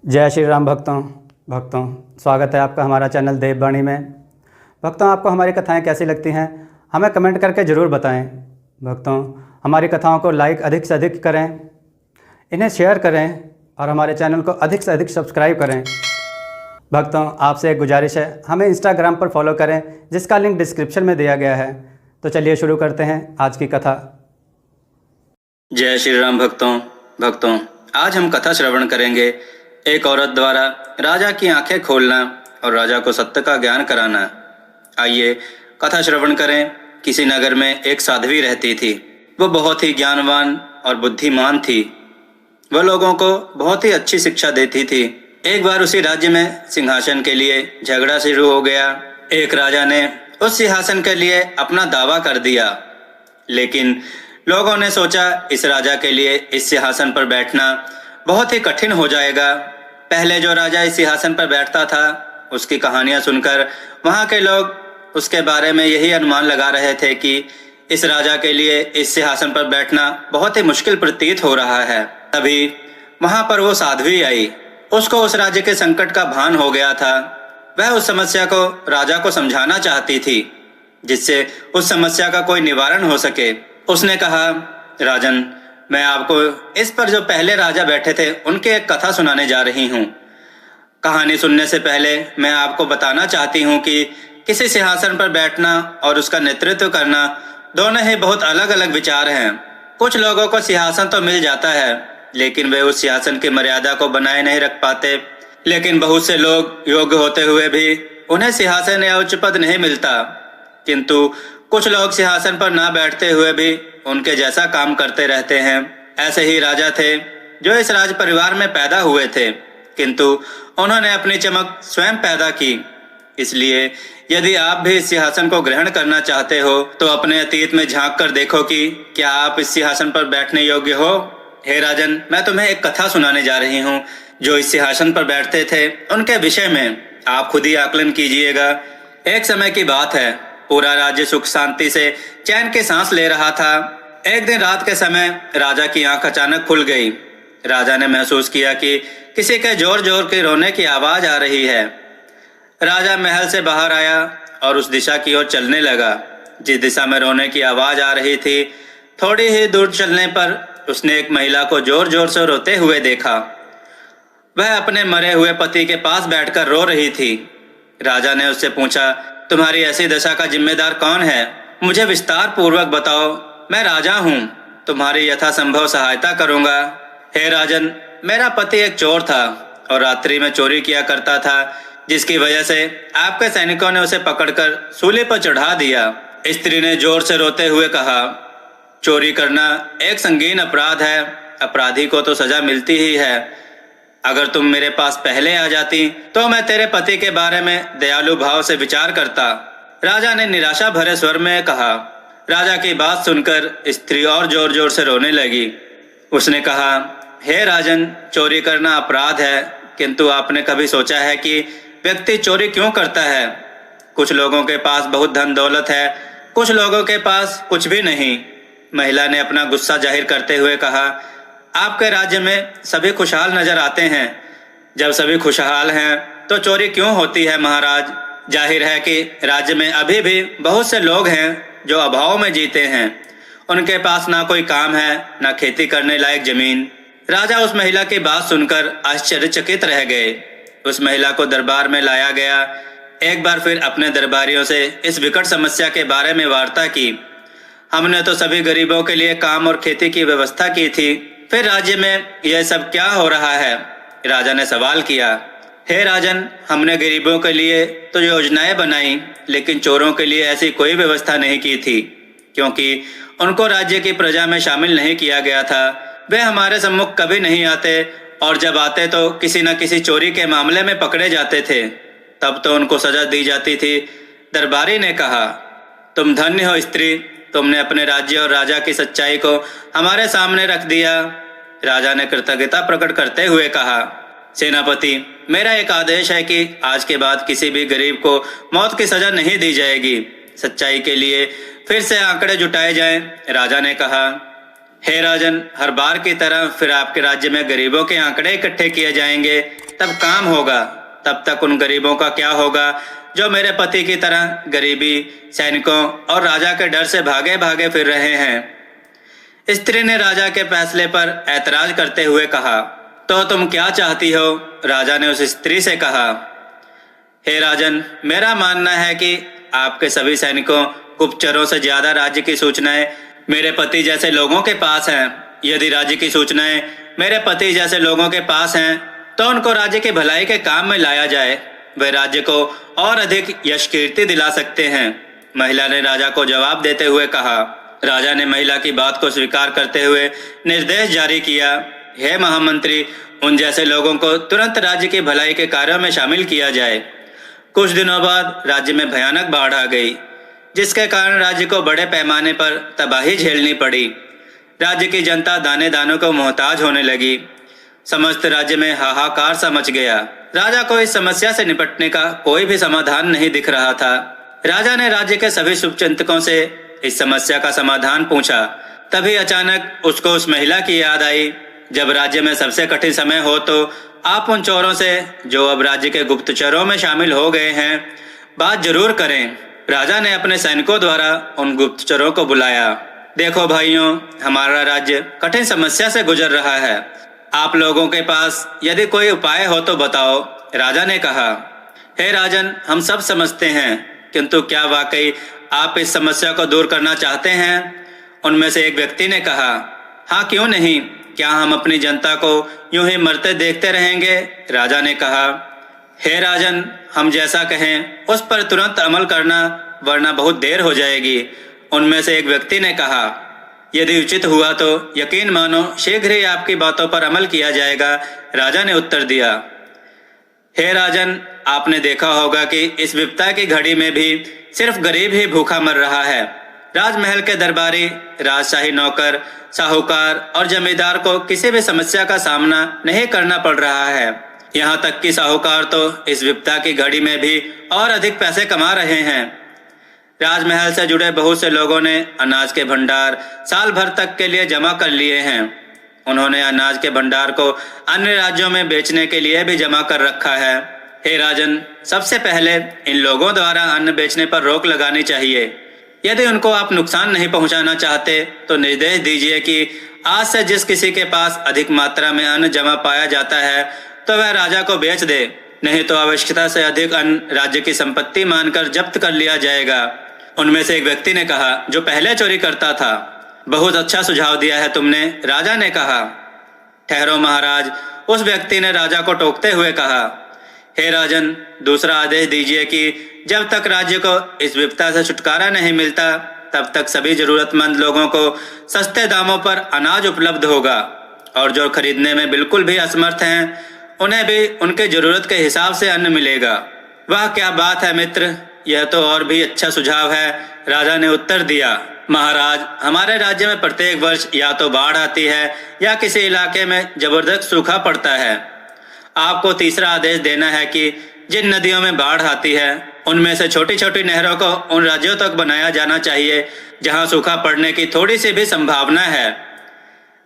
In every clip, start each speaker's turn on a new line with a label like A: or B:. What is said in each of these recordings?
A: जय श्री राम भक्तों स्वागत है आपका हमारा चैनल देववाणी में। भक्तों, आपको हमारी कथाएं कैसी लगती हैं हमें कमेंट करके ज़रूर बताएं। भक्तों, हमारी कथाओं को लाइक अधिक से अधिक करें, इन्हें शेयर करें और हमारे चैनल को अधिक से अधिक सब्सक्राइब करें। भक्तों, आपसे एक गुजारिश है, हमें इंस्टाग्राम पर फॉलो करें जिसका लिंक डिस्क्रिप्शन में दिया गया है। तो चलिए शुरू करते हैं आज की कथा।
B: जय श्री राम भक्तों, आज हम कथा श्रवण करेंगे। एक औरत द्वारा राजा की आंखें खोलना और राजा को सत्य का ज्ञान कराना। आइए कथा श्रवण करें। किसी नगर में एक साध्वी रहती थी। वो बहुत ही ज्ञानवान और बुद्धिमान थी। वह लोगों को बहुत ही अच्छी शिक्षा देती थी। एक बार उसी राज्य में सिंहासन के लिए झगड़ा शुरू हो गया। एक राजा ने उस सिंहासन के लिए अपना दावा कर दिया, लेकिन लोगों ने सोचा इस राजा के लिए इस सिंहासन पर बैठना बहुत ही कठिन हो जाएगा। पहले जो राजा इस सिंहासन पर बैठता था, उसकी कहानियां सुनकर वहां के लोग उसके बारे में यही अनुमान लगा रहे थे कि इस राजा के लिए इस सिंहासन पर बैठना बहुत ही मुश्किल प्रतीत हो रहा है। तभी वहां पर वो साध्वी आई। उसको उस राज्य के संकट का भान हो गया था। वह उस समस्या को राजा को समझाना चाहती थी, जिससे उस समस्या का कोई निवारण हो सके। उसने कहा, राजन, मैं आपको इस पर जो पहले राजा बैठे थे उनकी एक कथा सुनाने जा रही हूँ। कहानी सुनने से पहले मैं आपको बताना चाहती हूँ कि किसी सिंहासन पर बैठना और उसका नेतृत्व करना दोनों ही बहुत अलग अलग विचार हैं। कुछ लोगों को सिंहासन तो मिल जाता है, लेकिन वे उस सिंहासन की मर्यादा को बनाए नहीं रख पाते। लेकिन बहुत से लोग योग्य होते हुए भी उन्हें सिंहासन या उच्च पद नहीं मिलता। किंतु कुछ लोग सिंहासन पर ना बैठते हुए भी उनके जैसा काम करते रहते हैं। ऐसे ही राजा थे जो इस राज परिवार में पैदा हुए थे, किंतु उन्होंने अपनी चमक स्वयं पैदा की। इसलिए यदि आप भी इस सिंहासन को ग्रहण करना चाहते हो तो अपने अतीत में झांक कर देखो कि क्या आप इस सिंहासन पर बैठने योग्य हो। हे राजन, मैं तुम्हें एक कथा सुनाने जा रही हूँ। जो इस सिंहासन पर बैठते थे उनके विषय में आप खुद ही आकलन कीजिएगा। एक समय की बात है, पूरा राज्य सुख शांति से चैन की सांस ले रहा था। एक दिन रात के समय राजा की आंख अचानक खुल गई। राजा ने महसूस किया कि किसी के जोर जोर के रोने की आवाज आ रही है। राजा महल से बाहर आया और उस दिशा की ओर चलने लगा जिस दिशा में रोने की आवाज आ रही थी। थोड़ी ही दूर चलने पर उसने एक महिला को जोर जोर से रोते हुए देखा। वह अपने मरे हुए पति के पास बैठकर रो रही थी। राजा ने उससे पूछा, तुम्हारी ऐसी दशा का जिम्मेदार कौन है? मुझे विस्तार पूर्वक बताओ। मैं राजा हूँ, तुम्हारी यथासंभव सहायता करूंगा। हे राजन, मेरा पति एक चोर था और रात्रि में चोरी किया करता था, जिसकी वजह से आपके सैनिकों ने उसे पकड़कर सूली पर चढ़ा दिया। स्त्री ने जोर से रोते हुए कहा, चोरी करना एक संगीन अपराध है। अपराधी को तो सजा मिलती ही है। अगर तुम मेरे पास पहले आ जाती तो मैं तेरे पति के बारे में दयालु भाव से विचार करता। राजा ने निराशा भरे स्वर में कहा। राजा की बात सुनकर स्त्री और जोर जोर से रोने लगी। उसने कहा, हे राजन, चोरी करना अपराध है, किंतु आपने कभी सोचा है कि व्यक्ति चोरी क्यों करता है? कुछ लोगों के पास बहुत धन दौलत है, कुछ लोगों के पास कुछ भी नहीं। महिला ने अपना गुस्सा जाहिर करते हुए कहा, आपके राज्य में सभी खुशहाल नजर आते हैं। जब सभी खुशहाल हैं तो चोरी क्यों होती है महाराज? जाहिर है कि राज्य में अभी भी बहुत से लोग हैं जो अभाव में जीते हैं। उनके पास ना कोई काम है, ना खेती करने लायक जमीन। राजा उस महिला की बात सुनकर आश्चर्यचकित रह गए। उस महिला को दरबार में लाया गया। एक बार फिर अपने दरबारियों से इस विकट समस्या के बारे में वार्ता की। हमने तो सभी गरीबों के लिए काम और खेती की व्यवस्था की थी, फिर राज्य में यह सब क्या हो रहा है? राजा ने सवाल किया। हे राजन, हमने गरीबों के लिए तो योजनाएं बनाई, लेकिन चोरों के लिए ऐसी कोई व्यवस्था नहीं की थी, क्योंकि उनको राज्य की प्रजा में शामिल नहीं किया गया था। वे हमारे सम्मुख कभी नहीं आते, और जब आते तो किसी न किसी चोरी के मामले में पकड़े जाते थे। तब तो उनको सजा दी जाती थी। दरबारी ने कहा, तुम धन्य हो स्त्री, तुमने अपने राज्य और राजा की सच्चाई को हमारे सामने रख दिया। राजा ने कृतज्ञता प्रकट करते हुए कहा, सेनापति, मेरा एक आदेश है कि आज के बाद किसी भी गरीब को मौत की सजा नहीं दी जाएगी। सच्चाई के लिए फिर से आंकड़े जुटाए जाएं। राजा ने कहा, हे राजन, हर बार की तरह फिर आपके राज्य में गरीबों के आंकड़े इकट्ठे किए जाएंगे तब काम होगा। तब तक उन गरीबों का क्या होगा जो मेरे पति की तरह गरीबी, सैनिकों और राजा के डर से भागे भागे फिर रहे हैं। स्त्री ने राजा के फैसले पर ऐतराज करते हुए कहा, तो तुम क्या चाहती हो? राजा ने उस स्त्री से कहा, हे राजन, मेरा मानना है कि आपके सभी सैनिकों, गुप्तचरों से ज्यादा राज्य की सूचनाएं मेरे पति जैसे लोगों के पास हैं। यदि राज्य की सूचनाएं मेरे पति जैसे लोगों के पास हैं तो उनको राज्य की भलाई के काम में लाया जाए। वे राज्य को और अधिक यश कीर्ति दिला सकते हैं। महिला ने राजा को जवाब देते हुए कहा। राजा ने महिला की बात को स्वीकार करते हुए निर्देश जारी किया, हे महामंत्री, उन जैसे लोगों को तुरंत राज्य की भलाई के कार्यों में शामिल किया जाए। कुछ दिनों बाद राज्य में भयानक बाढ़ आ गई, जिसके कारण राज्य को बड़े पैमाने पर तबाही झेलनी पड़ी। राज्य की जनता दाने दानों को मोहताज होने लगी। समस्त राज्य में हाहाकार सा मच गया। राजा को इस समस्या से निपटने का कोई भी समाधान नहीं दिख रहा था। राजा ने राज्य के सभी शुभचिंतकों से इस समस्या का समाधान पूछा। तभी अचानक उसको उस महिला की याद आई। जब राज्य में सबसे कठिन समय हो तो आप उन चोरों से, जो अब राज्य के गुप्तचरों में शामिल हो गए हैं, बात जरूर करें। राजा ने अपने सैनिकों द्वारा उन गुप्तचरों को बुलाया। देखो भाइयों, हमारा राज्य कठिन समस्या से गुजर रहा है। आप लोगों के पास यदि कोई उपाय हो तो बताओ। राजा ने कहा, हे राजन, हम सब समझते हैं, किंतु क्या वाकई आप इस समस्या को दूर करना चाहते हैं? उनमें से एक व्यक्ति ने कहा, हाँ, क्यों नहीं, क्या हम अपनी जनता को यूं ही मरते देखते रहेंगे? राजा ने कहा, हे राजन, हम जैसा कहें उस पर तुरंत अमल करना, वरना बहुत देर हो जाएगी। उनमें से एक व्यक्ति ने कहा, यदि उचित हुआ तो यकीन मानो शीघ्र ही आपकी बातों पर अमल किया जाएगा। राजा ने उत्तर दिया, हे राजन, आपने देखा होगा कि इस विपदा की घड़ी में भी सिर्फ गरीब ही भूखा मर रहा है। राजमहल के दरबारी, राजशाही नौकर, साहूकार और जमींदार को किसी भी समस्या का सामना नहीं करना पड़ रहा है। यहाँ तक कि साहूकार तो इस विपदा की घड़ी में भी और अधिक पैसे कमा रहे हैं। राजमहल से जुड़े बहुत से लोगों ने अनाज के भंडार साल भर तक के लिए जमा कर लिए हैं। उन्होंने अनाज के भंडार को अन्य राज्यों में बेचने के लिए भी जमा कर रखा है। हे राजन, सबसे पहले इन लोगों द्वारा अन्न बेचने पर रोक लगानी चाहिए। यदि उनको आप नुकसान नहीं पहुंचाना चाहते तो निर्देश दीजिए कि आज से जिस किसी के पास अधिक मात्रा में अन्न जमा पाया जाता है तो वह राजा को बेच दे, नहीं तो आवश्यकता से अधिक अन्न राज्य की संपत्ति मानकर जब्त कर लिया जाएगा। उनमें से एक व्यक्ति ने कहा, जो पहले चोरी करता था, बहुत अच्छा सुझाव दिया है तुमने। राजा ने कहा, ठहरो महाराज, उस व्यक्ति ने राजा को टोकते हुए कहा, हे राजन, दूसरा आदेश दीजिए कि जब तक राज्य को इस विपदा से छुटकारा नहीं मिलता तब तक सभी जरूरतमंद लोगों को सस्ते दामों पर अनाज उपलब्ध होगा, और जो खरीदने में बिल्कुल भी असमर्थ हैं उन्हें भी उनके जरूरत के हिसाब से अन्न मिलेगा। वाह, क्या बात है मित्र, यह तो और भी अच्छा सुझाव है। राजा ने उत्तर दिया, महाराज, हमारे राज्य में प्रत्येक वर्ष या तो बाढ़ आती है या किसी इलाके में जबरदस्त सूखा पड़ता है। आपको तीसरा आदेश देना है कि जिन नदियों में बाढ़ आती है उनमें से छोटी छोटी नहरों को उन राज्यों तक बनाया जाना चाहिए जहां सूखा पड़ने की थोड़ी सी भी संभावना है।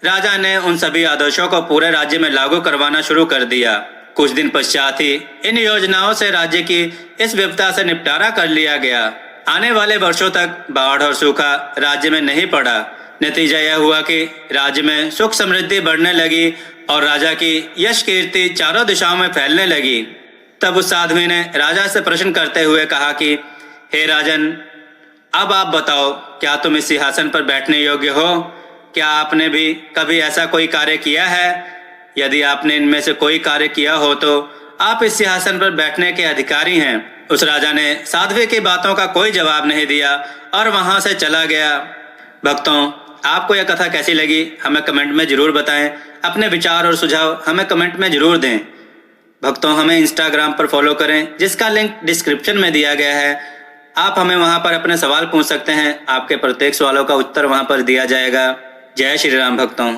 B: राजा ने उन सभी आदेशों को पूरे राज्य में लागू करवाना शुरू कर दिया। कुछ दिन पश्चात ही इन योजनाओं से राज्य की इस विपदा से निपटारा कर लिया गया। आने वाले वर्षों तक बाढ़ और सूखा राज्य में नहीं पड़ा। नतीजा यह हुआ कि राज्य में सुख समृद्धि बढ़ने लगी और राजा की यश कीर्ति चारों दिशाओं में फैलने लगी। तब उस आदमी ने राजा से प्रश्न करते हुए कहा कि हे राजन, अब आप बताओ, क्या तुम इस सिंहासन पर बैठने योग्य हो? क्या आपने भी कभी ऐसा कोई कार्य किया है? यदि आपने इनमें से कोई कार्य किया हो तो आप इस सिंहासन पर बैठने के अधिकारी हैं। उस राजा ने साध्वी की बातों का कोई जवाब नहीं दिया और वहां से चला गया। भक्तों, आपको यह कथा कैसी लगी हमें कमेंट में जरूर बताएं। अपने विचार और सुझाव हमें कमेंट में जरूर दें। भक्तों, हमें इंस्टाग्राम पर फॉलो करें, जिसका लिंक डिस्क्रिप्शन में दिया गया है। आप हमें वहां पर अपने सवाल पूछ सकते हैं। आपके प्रत्येक सवालों का उत्तर वहां पर दिया जाएगा। जय श्री राम भक्तों।